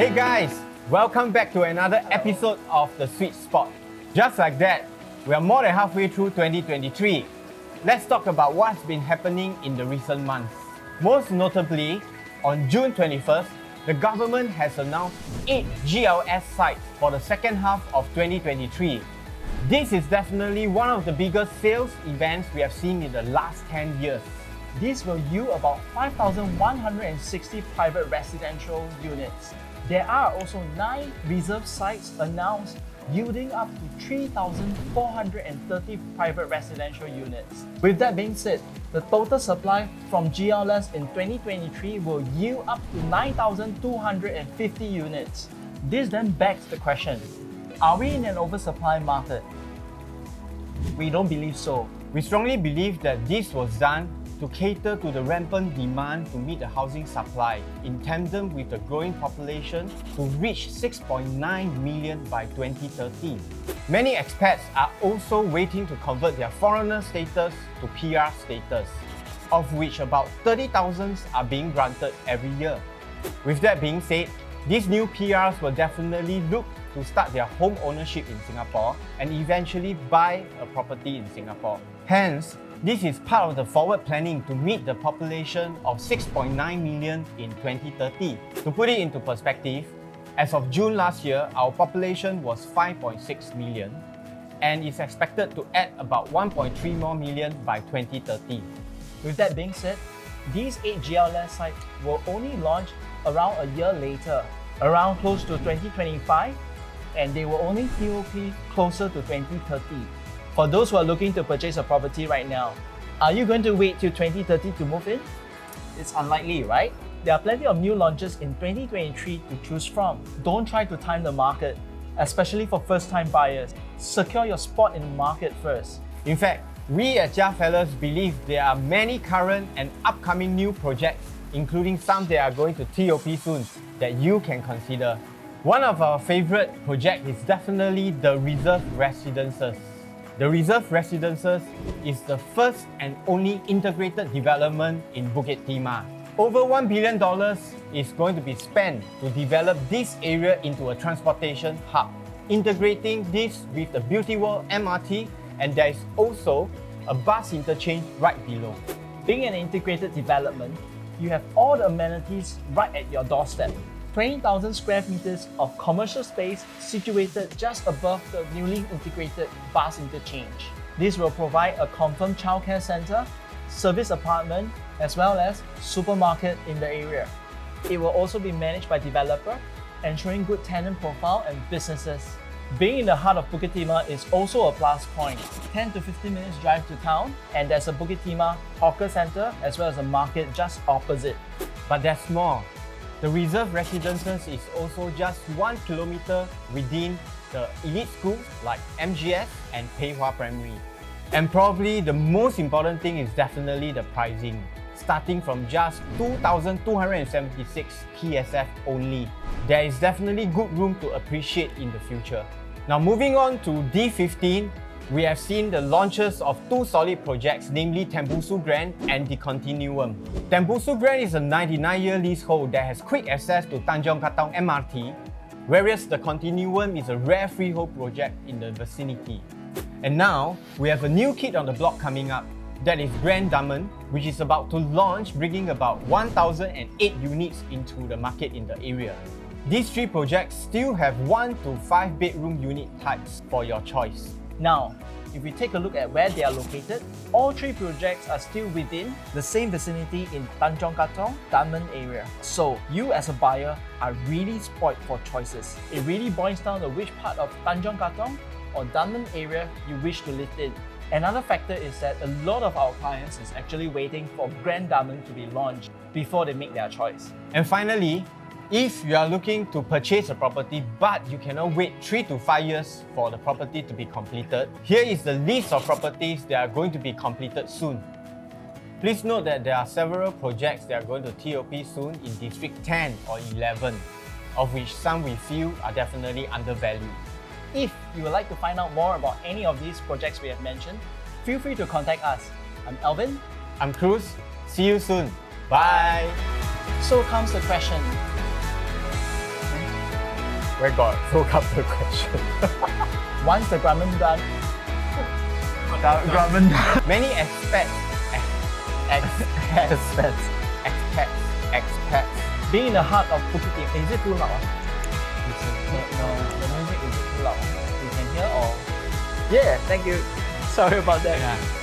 Hey guys, welcome back to another episode of The Sweet Spot. Just like that, we are more than halfway through 2023. Let's talk about what's been happening in the recent months. Most notably, on June 21st, the government has announced 8 GLS sites for the second half of 2023. This is definitely one of the biggest sales events we have seen in the last 10 years. These will yield about 5,160 private residential units. There are also 9 reserve sites announced, yielding up to 3,430 private residential units. With that being said, the total supply from GLS in 2023 will yield up to 9,250 units. This then begs the question, are we in an oversupply market? We don't believe so. We strongly believe that this was done to cater to the rampant demand to meet the housing supply in tandem with the growing population to reach 6.9 million by 2030. Many expats are also waiting to convert their foreigner status to PR status, of which about 30,000 are being granted every year. With that being said, these new PRs will definitely look to start their home ownership in Singapore and eventually buy a property in Singapore. Hence, this is part of the forward planning to meet the population of 6.9 million in 2030. To put it into perspective, as of June last year, our population was 5.6 million and is expected to add about 1.3 more million by 2030. With that being said, these 8 GLS sites will only launch around a year later, around close to 2025, and they will only TOP closer to 2030. For those who are looking to purchase a property right now, are you going to wait till 2030 to move in? It's unlikely, right? There are plenty of new launches in 2023 to choose from. Don't try to time the market, especially for first-time buyers. Secure your spot in the market first. In fact, we at Fellas believe there are many current and upcoming new projects, including some that are going to TOP soon, that you can consider. One of our favorite projects is definitely the Reserve Residences. The Reserve Residences is the first and only integrated development in Bukit Timah. Over $1 billion is going to be spent to develop this area into a transportation hub, integrating this with the Beauty World MRT, and there is also a bus interchange right below. Being an integrated development, you have all the amenities right at your doorstep. 20,000 square meters of commercial space situated just above the newly integrated bus interchange. This will provide a confirmed childcare center, service apartment, as well as supermarket in the area. It will also be managed by developer, ensuring good tenant profile and businesses. Being in the heart of Bukit Timah is also a plus point. 10 to 15 minutes drive to town, and there's a Bukit Timah hawker center as well as a market just opposite. But there's more. The Reserve Residences is also just 1 kilometer within the elite schools like MGS and Pei Hwa Primary. And probably the most important thing is definitely the pricing, starting from just 2,276 PSF only. There is definitely good room to appreciate in the future. Now moving on to D15, we have seen the launches of 2 solid projects, namely Tembusu Grand and the Continuum. Tembusu Grand is a 99-year leasehold that has quick access to Tanjong Katong MRT, whereas the Continuum is a rare freehold project in the vicinity. And now, we have a new kid on the block coming up. That is Grand Diamond, which is about to launch, bringing about 1,008 units into the market in the area. These 3 projects still have 1 to 5 bedroom unit types for your choice. Now, if we take a look at where they are located, all 3 projects are still within the same vicinity in Tanjong Katong, Dunman area. So, you as a buyer are really spoiled for choices. It really boils down to which part of Tanjong Katong or Dunman area you wish to live in. Another factor is that a lot of our clients is actually waiting for Grand Diamond to be launched before they make their choice. And finally, if you are looking to purchase a property but you cannot wait 3 to 5 years for the property to be completed, here is the list of properties that are going to be completed soon. Please note that there are several projects that are going to TOP soon in District 10 or 11, of which some we feel are definitely undervalued. If you would like to find out more about any of these projects we have mentioned, feel free to contact us. I'm Alvin. I'm Cruz. See you soon. Bye. So comes the question, Where got so up the question? Once the government done, Many expats, expats. being in the heart of Bukit Timah, is it too loud? No, the music is too loud. You can hear or? Yeah, thank you. Sorry about that. Yeah.